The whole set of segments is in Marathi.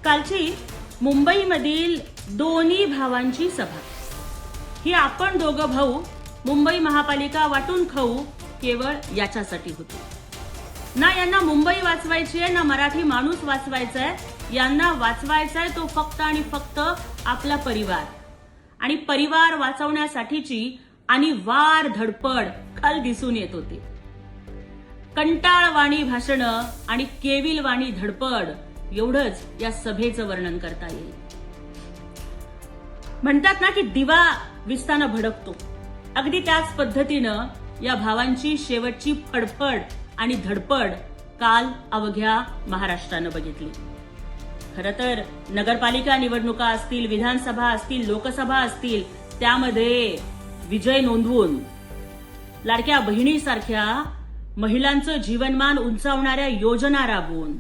कालची मुंबईमधील दोन्ही भावांची सभा. ही आपण दोघं भाऊ मुंबई महापालिका वाटून खाऊ केवळ याच्यासाठी होती. ना यांना मुंबई वाचवायची आहे ना मराठी माणूस वाचवायचा आहे. यांना वाचवायचा आहे तो फक्त आणि फक्त आपला परिवार. आणि परिवार वाचवण्यासाठीची अनिवार्य धडपड काल दिसून येत होती. कंटाळवाणी भाषणं आणि केविलवाणी धडपड एवढंच या सभेचं वर्णन करता येईल. म्हणतात ना की दिवा विस्तानं भडकतो, अगदी त्याच पद्धतीनं या भावांची शेवटची फडफड आणि धडपड काल अवघ्या महाराष्ट्रानं बघितली. खरं तर नगरपालिका निवडणुका असतील, विधानसभा असतील, लोकसभा असतील, त्यामध्ये विजय नोंदवून लाडक्या बहिणीसारख्या महिलांचं जीवनमान उंचावणाऱ्या योजना राबवून,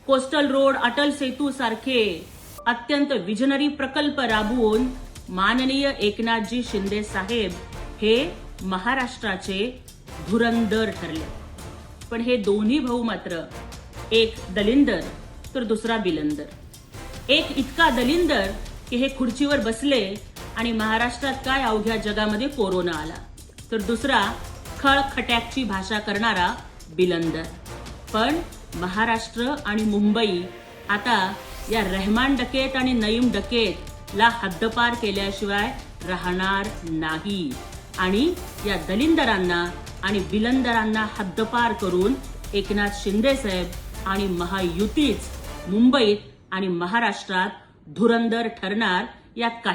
कोस्टल रोड, अटल सेतू सारखे अत्यंत विजनरी प्रकल्प राबवून माननीय एकनाथजी शिंदे साहेब हे महाराष्ट्राचे धुरंदर ठरले. पण हे दोन्ही भाऊ मात्र एक दलिंदर तर दुसरा बिलंदर. एक इतका दलिंदर की हे खुर्चीवर बसले आणि महाराष्ट्रात काय अवघ्या जगामध्ये कोरोना आला, तर दुसरा खळखट्याची भाषा करणारा बिलंदर. पण महाराष्ट्र आणि मुंबई आता या रहमान डकेत आणि नईम डकेत ला हद्दपार केल्याशिवाय राहणार नाही. आणि या दलिंदरांना आणि बिलंदरांना हद्दपार करून एकनाथ शिंदे साहेब आणि महायुतीच मुंबईत आणि महाराष्ट्रात धुरंदर ठरणार, यात काही